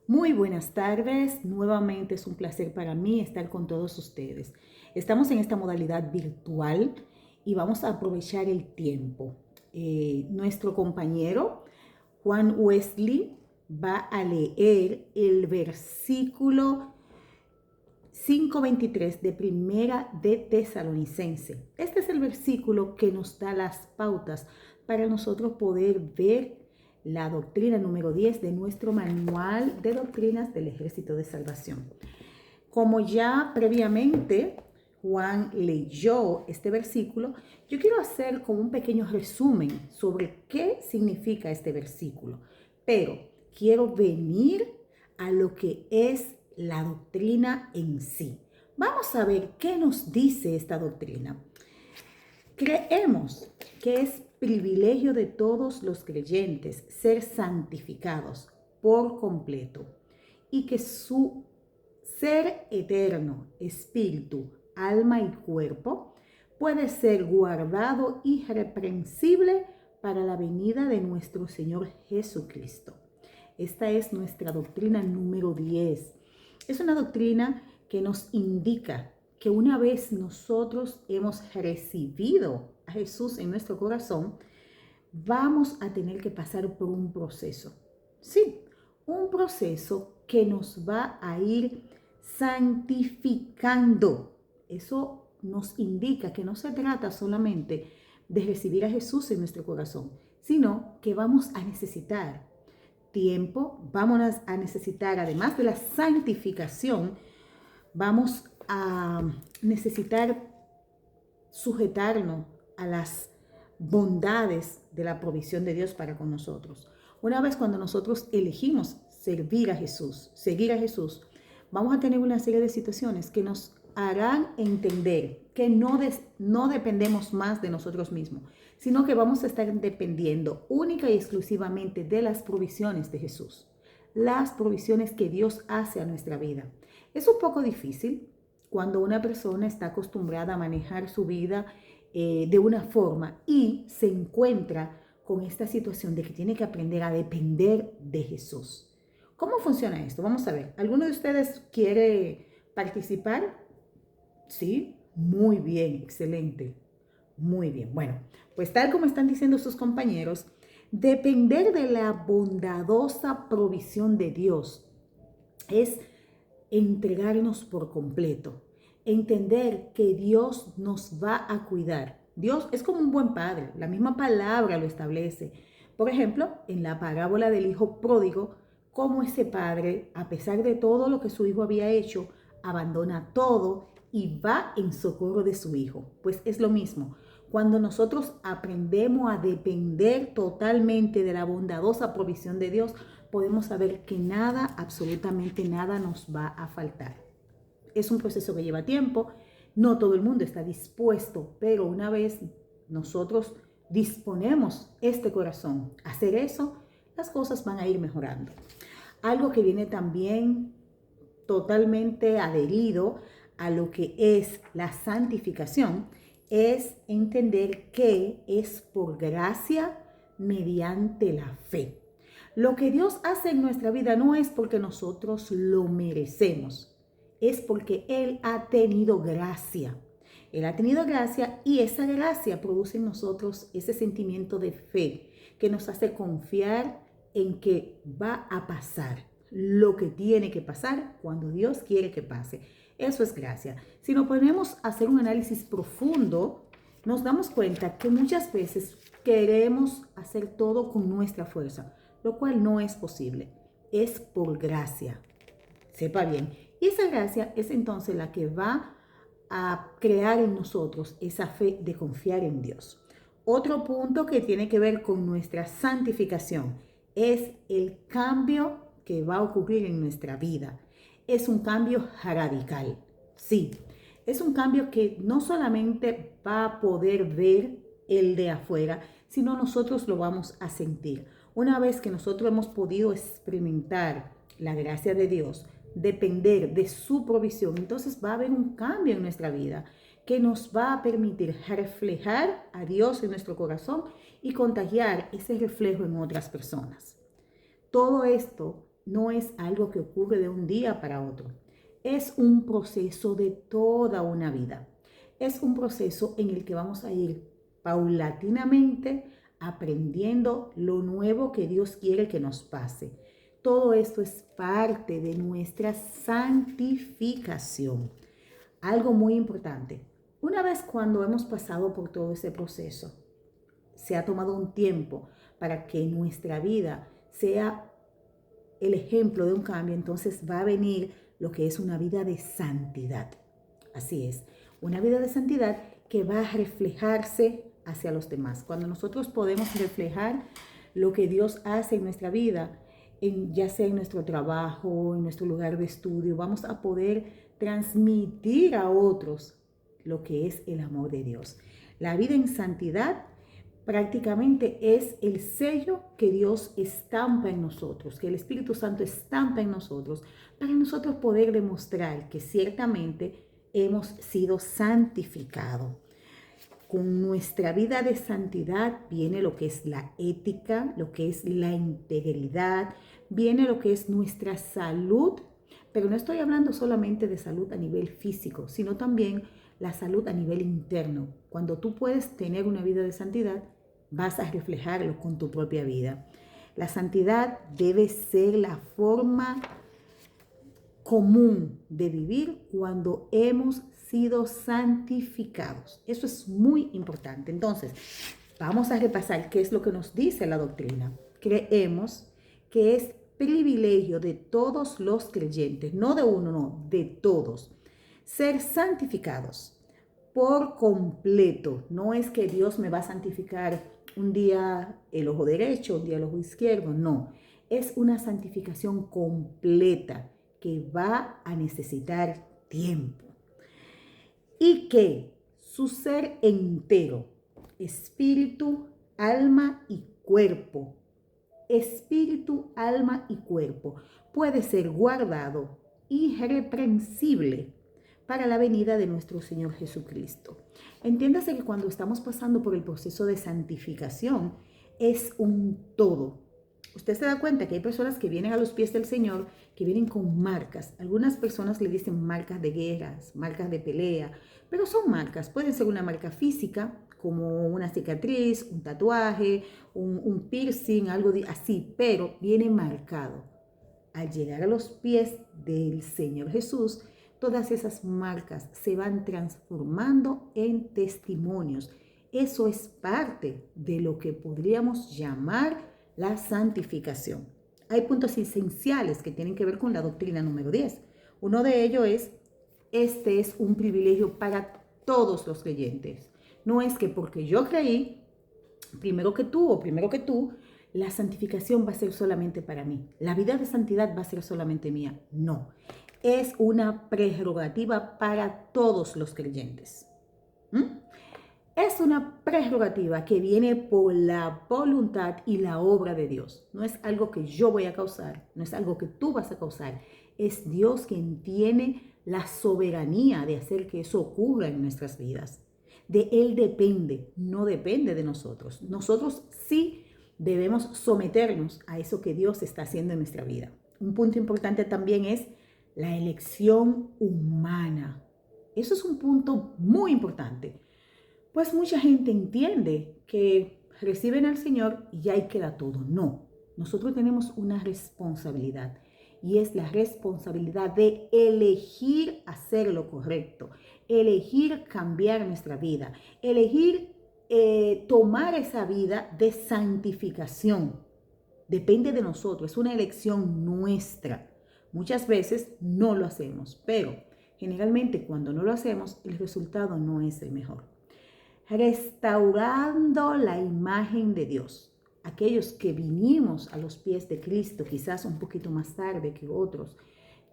Muy buenas tardes, nuevamente es un placer para mí estar con todos ustedes. Estamos en esta modalidad virtual y vamos a aprovechar el tiempo. Nuestro compañero Juan Wesley va a leer el versículo 5:23 de Primera de Tesalonicense. Este es el versículo que nos da las pautas para nosotros poder ver la doctrina número 10 de nuestro manual de doctrinas del Ejército de Salvación. Como ya previamente Juan leyó este versículo, yo quiero hacer como un pequeño resumen sobre qué significa este versículo, pero quiero venir a lo que es la doctrina en sí. Vamos a ver qué nos dice esta doctrina. Creemos que es privilegio de todos los creyentes ser santificados por completo y que su ser eterno, espíritu, alma y cuerpo puede ser guardado irreprensible para la venida de nuestro Señor Jesucristo. Esta es nuestra doctrina número 10. Es una doctrina que nos indica que una vez nosotros hemos recibido a Jesús en nuestro corazón, vamos a tener que pasar por un proceso. Sí, un proceso que nos va a ir santificando. Eso nos indica que no se trata solamente de recibir a Jesús en nuestro corazón, sino que vamos a necesitar tiempo, vamos a necesitar, además de la santificación, vamos a necesitar sujetarnos a las bondades de la provisión de Dios para con nosotros. Una vez cuando nosotros elegimos servir a Jesús, seguir a Jesús, vamos a tener una serie de situaciones que nos harán entender que no dependemos más de nosotros mismos, sino que vamos a estar dependiendo única y exclusivamente de las provisiones de Jesús, las provisiones que Dios hace a nuestra vida. Es un poco difícil cuando una persona está acostumbrada a manejar su vida de una forma y se encuentra con esta situación de que tiene que aprender a depender de Jesús. ¿Cómo funciona esto? Vamos a ver. ¿Alguno de ustedes quiere participar? Sí, muy bien, excelente. Muy bien. Bueno, pues tal como están diciendo sus compañeros, depender de la bondadosa provisión de Dios es entregarnos por completo, entender que Dios nos va a cuidar. Dios es como un buen padre, la misma palabra lo establece. Por ejemplo, en la parábola del hijo pródigo, cómo ese padre, a pesar de todo lo que su hijo había hecho, abandona todo y va en socorro de su hijo. Pues es lo mismo. Cuando nosotros aprendemos a depender totalmente de la bondadosa provisión de Dios, podemos saber que nada, absolutamente nada nos va a faltar. Es un proceso que lleva tiempo, no todo el mundo está dispuesto, pero una vez nosotros disponemos este corazón a hacer eso, las cosas van a ir mejorando. Algo que viene también totalmente adherido a lo que es la santificación es entender que es por gracia mediante la fe. Lo que Dios hace en nuestra vida no es porque nosotros lo merecemos, es porque Él ha tenido gracia. Él ha tenido gracia y esa gracia produce en nosotros ese sentimiento de fe que nos hace confiar en que va a pasar lo que tiene que pasar cuando Dios quiere que pase. Eso es gracia. Si nos ponemos a hacer un análisis profundo, nos damos cuenta que muchas veces queremos hacer todo con nuestra fuerza, lo cual no es posible. Es por gracia. Sepa bien. Y esa gracia es entonces la que va a crear en nosotros esa fe de confiar en Dios. Otro punto que tiene que ver con nuestra santificación es el cambio que va a ocurrir en nuestra vida. Es un cambio radical. Sí, es un cambio que no solamente va a poder ver el de afuera, sino nosotros lo vamos a sentir. Una vez que nosotros hemos podido experimentar la gracia de Dios, depender de su provisión, entonces va a haber un cambio en nuestra vida que nos va a permitir reflejar a Dios en nuestro corazón y contagiar ese reflejo en otras personas. Todo esto no es algo que ocurre de un día para otro. Es un proceso de toda una vida. Es un proceso en el que vamos a ir paulatinamente aprendiendo lo nuevo que Dios quiere que nos pase. Todo esto es parte de nuestra santificación. Algo muy importante. Una vez cuando hemos pasado por todo ese proceso, se ha tomado un tiempo para que nuestra vida sea el ejemplo de un cambio, entonces va a venir lo que es una vida de santidad. Así es, una vida de santidad que va a reflejarse hacia los demás. Cuando nosotros podemos reflejar lo que Dios hace en nuestra vida, ya sea en nuestro trabajo, en nuestro lugar de estudio, vamos a poder transmitir a otros lo que es el amor de Dios. La vida en santidad prácticamente es el sello que Dios estampa en nosotros, que el Espíritu Santo estampa en nosotros, para nosotros poder demostrar que ciertamente hemos sido santificados. Con nuestra vida de santidad viene lo que es la ética, lo que es la integridad, viene lo que es nuestra salud, pero no estoy hablando solamente de salud a nivel físico, sino también la salud a nivel interno. Cuando tú puedes tener una vida de santidad, vas a reflejarlo con tu propia vida. La santidad debe ser la forma común de vivir cuando hemos sido santificados. Eso es muy importante. Entonces, vamos a repasar qué es lo que nos dice la doctrina. Creemos que es privilegio de todos los creyentes, no de uno, no, de todos, ser santificados por completo. No es que Dios me va a santificar un día el ojo derecho, un día el ojo izquierdo, no. Es una santificación completa que va a necesitar tiempo. Y que su ser entero, espíritu, alma y cuerpo, puede ser guardado irreprensible para la venida de nuestro Señor Jesucristo. Entiéndase que cuando estamos pasando por el proceso de santificación, es un todo. Usted se da cuenta que hay personas que vienen a los pies del Señor, que vienen con marcas. Algunas personas le dicen marcas de guerras, marcas de pelea, pero son marcas. Pueden ser una marca física, como una cicatriz, un tatuaje, un piercing, algo así, pero viene marcado. Al llegar a los pies del Señor Jesús, todas esas marcas se van transformando en testimonios. Eso es parte de lo que podríamos llamar la santificación. Hay puntos esenciales que tienen que ver con la doctrina número 10. Uno de ellos es, este es un privilegio para todos los creyentes. No es que porque yo creí, primero que tú, la santificación va a ser solamente para mí. La vida de santidad va a ser solamente mía. No. Es una prerrogativa para todos los creyentes. Es una prerrogativa que viene por la voluntad y la obra de Dios. No es algo que yo voy a causar, no es algo que tú vas a causar. Es Dios quien tiene la soberanía de hacer que eso ocurra en nuestras vidas. De Él depende, no depende de nosotros. Nosotros sí debemos someternos a eso que Dios está haciendo en nuestra vida. Un punto importante también es la elección humana. Eso es un punto muy importante. Pues mucha gente entiende que reciben al Señor y ahí queda todo. No, nosotros tenemos una responsabilidad y es la responsabilidad de elegir hacer lo correcto, elegir cambiar nuestra vida, elegir tomar esa vida de santificación. Depende de nosotros, es una elección nuestra. Muchas veces no lo hacemos, pero generalmente cuando no lo hacemos, el resultado no es el mejor. Restaurando la imagen de Dios. Aquellos que vinimos a los pies de Cristo, quizás un poquito más tarde que otros,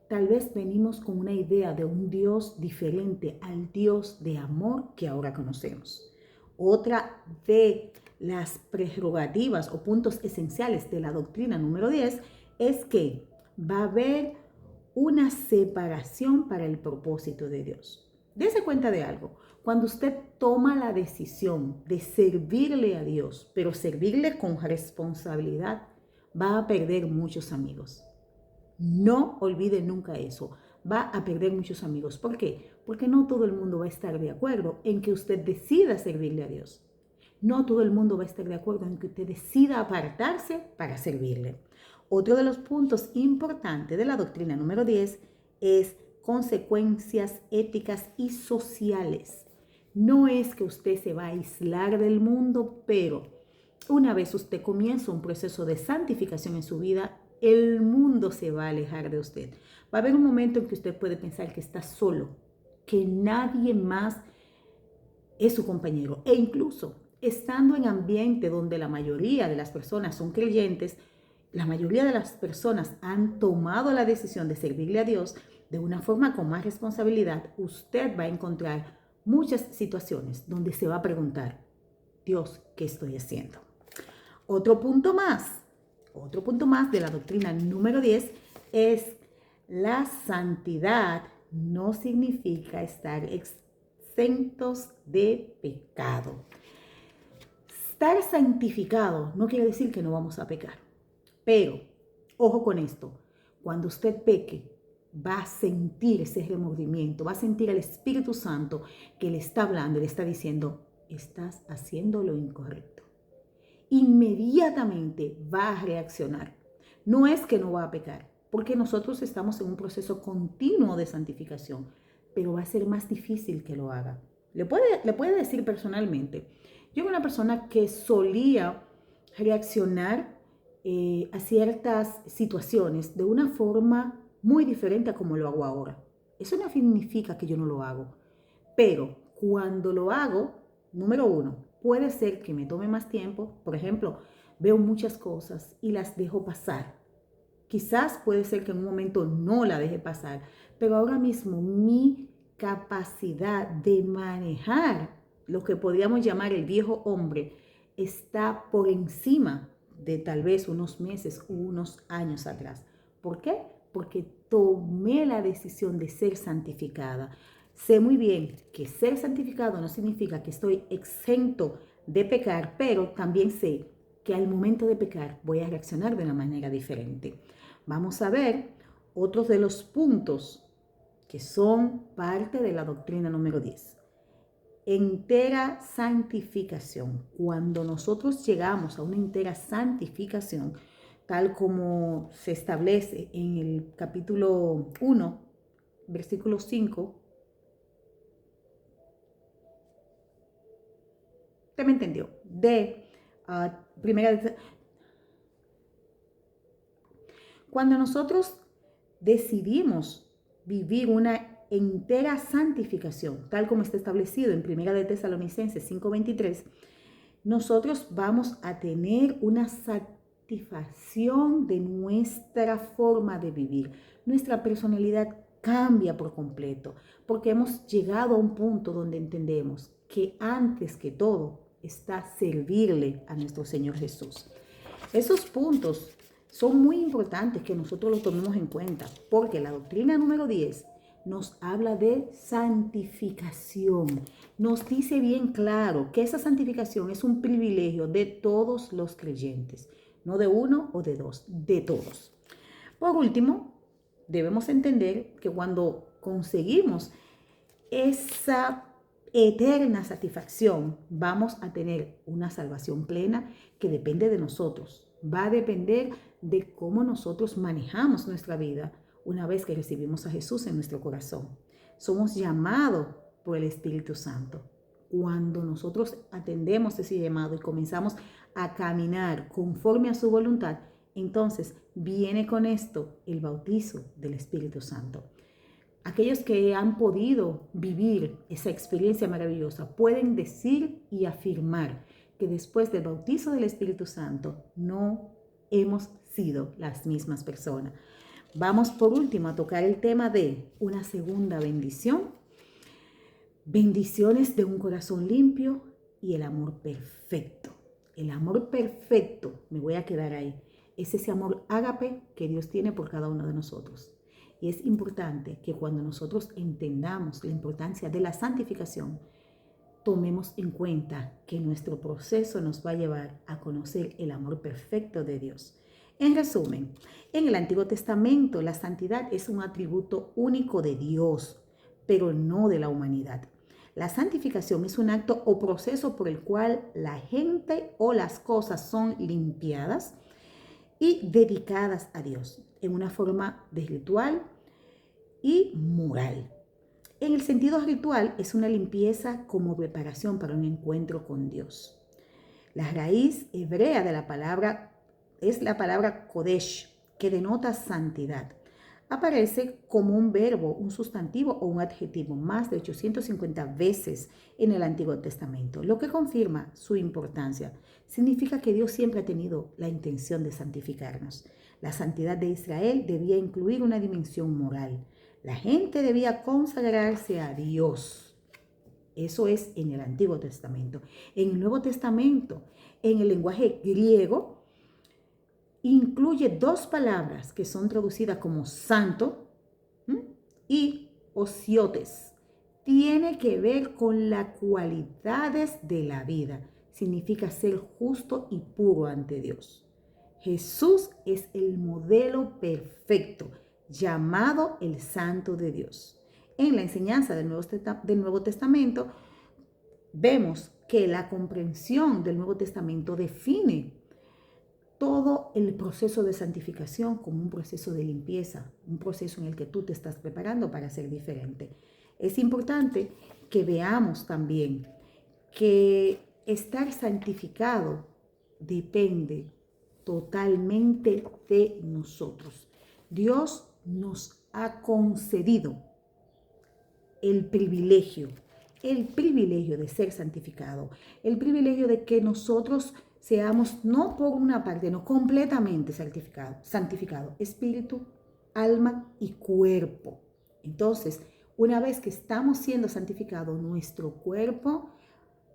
tal vez venimos con una idea de un Dios diferente al Dios de amor que ahora conocemos. Otra de las prerrogativas o puntos esenciales de la doctrina número 10 es que va a haber una separación para el propósito de Dios. Dese cuenta de algo. Cuando usted toma la decisión de servirle a Dios, pero servirle con responsabilidad, va a perder muchos amigos. No olvide nunca eso. Va a perder muchos amigos. ¿Por qué? Porque no todo el mundo va a estar de acuerdo en que usted decida servirle a Dios. No todo el mundo va a estar de acuerdo en que usted decida apartarse para servirle. Otro de los puntos importantes de la doctrina número 10 es consecuencias éticas y sociales. No es que usted se va a aislar del mundo, pero una vez usted comienza un proceso de santificación en su vida, el mundo se va a alejar de usted. Va a haber un momento en que usted puede pensar que está solo, que nadie más es su compañero. E incluso estando en ambiente donde la mayoría de las personas son creyentes, la mayoría de las personas han tomado la decisión de servirle a Dios de una forma con más responsabilidad, usted va a encontrar muchas situaciones donde se va a preguntar, Dios, ¿qué estoy haciendo? Otro punto más de la doctrina número 10 es la santidad no significa estar exentos de pecado. Estar santificado no quiere decir que no vamos a pecar, pero ojo con esto, cuando usted peque, va a sentir ese remordimiento, va a sentir el Espíritu Santo que le está hablando, le está diciendo, estás haciendo lo incorrecto. Inmediatamente va a reaccionar. No es que no va a pecar, porque nosotros estamos en un proceso continuo de santificación, pero va a ser más difícil que lo haga. Le puede decir personalmente, yo era una persona que solía reaccionar a ciertas situaciones de una forma muy diferente a como lo hago ahora. Eso no significa que yo no lo hago, pero cuando lo hago, número uno, puede ser que me tome más tiempo. Por ejemplo, veo muchas cosas y las dejo pasar. Quizás puede ser que en un momento no la deje pasar, pero ahora mismo mi capacidad de manejar lo que podríamos llamar el viejo hombre está por encima de tal vez unos meses o unos años atrás. ¿Por qué? Porque tomé la decisión de ser santificada. Sé muy bien que ser santificado no significa que estoy exento de pecar, pero también sé que al momento de pecar voy a reaccionar de una manera diferente. Vamos a ver otros de los puntos que son parte de la doctrina número 10. Entera santificación. Cuando nosotros llegamos a una entera santificación, tal como se establece en el capítulo 1, versículo 5, ¿usted me entendió? Cuando nosotros decidimos vivir una entera santificación, tal como está establecido en 1 de Tesalonicenses 5:23, nosotros vamos a tener una satisfacción de nuestra forma de vivir. Nuestra personalidad cambia por completo, porque hemos llegado a un punto donde entendemos que antes que todo está servirle a nuestro Señor Jesús. Esos puntos son muy importantes que nosotros los tomemos en cuenta, porque la doctrina número 10 nos habla de santificación. Nos dice bien claro que esa santificación es un privilegio de todos los creyentes, no de uno o de dos, de todos. Por último, debemos entender que cuando conseguimos esa eterna satisfacción, vamos a tener una salvación plena que depende de nosotros. Va a depender de cómo nosotros manejamos nuestra vida una vez que recibimos a Jesús en nuestro corazón. Somos llamados por el Espíritu Santo. Cuando nosotros atendemos ese llamado y comenzamos a caminar conforme a su voluntad, entonces viene con esto el bautizo del Espíritu Santo. Aquellos que han podido vivir esa experiencia maravillosa pueden decir y afirmar que después del bautizo del Espíritu Santo no hemos sido las mismas personas. Vamos por último a tocar el tema de una segunda bendición. Bendiciones de un corazón limpio y el amor perfecto. El amor perfecto, me voy a quedar ahí, es ese amor ágape que Dios tiene por cada uno de nosotros. Y es importante que cuando nosotros entendamos la importancia de la santificación, tomemos en cuenta que nuestro proceso nos va a llevar a conocer el amor perfecto de Dios. En resumen, en el Antiguo Testamento la santidad es un atributo único de Dios, pero no de la humanidad. La santificación es un acto o proceso por el cual la gente o las cosas son limpiadas y dedicadas a Dios en una forma de ritual y moral. En el sentido ritual es una limpieza como preparación para un encuentro con Dios. La raíz hebrea de la palabra es la palabra kodesh, que denota santidad. Aparece como un verbo, un sustantivo o un adjetivo más de 850 veces en el Antiguo Testamento, lo que confirma su importancia. Significa que Dios siempre ha tenido la intención de santificarnos. La santidad de Israel debía incluir una dimensión moral. La gente debía consagrarse a Dios. Eso es en el Antiguo Testamento. En el Nuevo Testamento, en el lenguaje griego, incluye dos palabras que son traducidas como santo y osiotes. Tiene que ver con las cualidades de la vida. Significa ser justo y puro ante Dios. Jesús es el modelo perfecto, llamado el Santo de Dios. En la enseñanza del Nuevo Testamento, vemos que la comprensión del Nuevo Testamento define todo el proceso de santificación como un proceso de limpieza, un proceso en el que tú te estás preparando para ser diferente. Es importante que veamos también que estar santificado depende totalmente de nosotros. Dios nos ha concedido el privilegio de ser santificado, el privilegio de que nosotros seamos no por una parte, no completamente santificado, espíritu, alma y cuerpo. Entonces, una vez que estamos siendo santificados, nuestro cuerpo,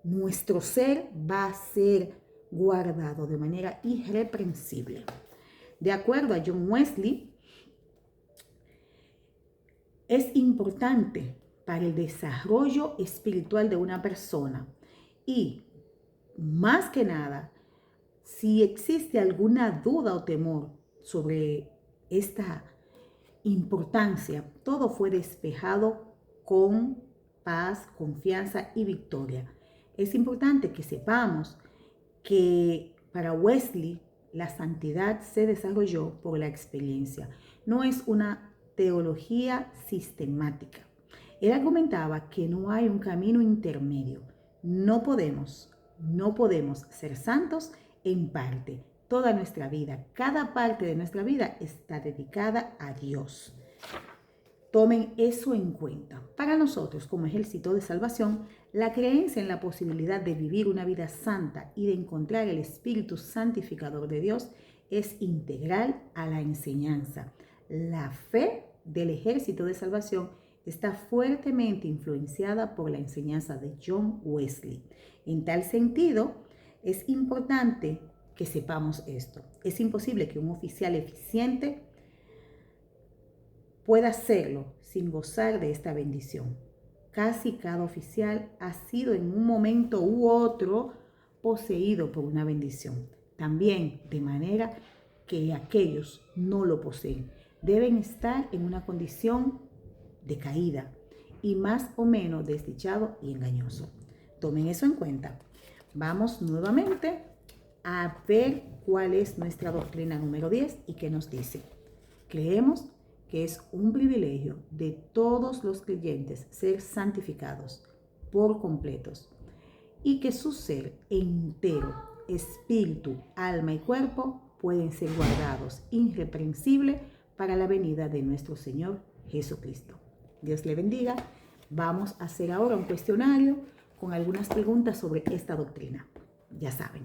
nuestro ser va a ser guardado de manera irreprensible. De acuerdo a John Wesley, es importante para el desarrollo espiritual de una persona y, más que nada, si existe alguna duda o temor sobre esta importancia, todo fue despejado con paz, confianza y victoria. Es importante que sepamos que para Wesley la santidad se desarrolló por la experiencia. No es una teología sistemática. Él argumentaba que no hay un camino intermedio. No podemos ser santos en parte. Toda nuestra vida, cada parte de nuestra vida está dedicada a Dios. Tomen eso en cuenta. Para nosotros, como ejército de salvación, la creencia en la posibilidad de vivir una vida santa y de encontrar el Espíritu Santificador de Dios es integral a la enseñanza. La fe del ejército de salvación está fuertemente influenciada por la enseñanza de John Wesley. En tal sentido, es importante que sepamos esto. Es imposible que un oficial eficiente pueda hacerlo sin gozar de esta bendición. Casi cada oficial ha sido en un momento u otro poseído por una bendición. También de manera que aquellos no lo poseen deben estar en una condición de caída y más o menos desdichado y engañoso. Tomen eso en cuenta. Vamos nuevamente a ver cuál es nuestra doctrina número 10 y qué nos dice. Creemos que es un privilegio de todos los creyentes ser santificados por completos y que su ser entero, espíritu, alma y cuerpo pueden ser guardados irreprensibles para la venida de nuestro Señor Jesucristo. Dios le bendiga. Vamos a hacer ahora un cuestionario con algunas preguntas sobre esta doctrina. Ya saben,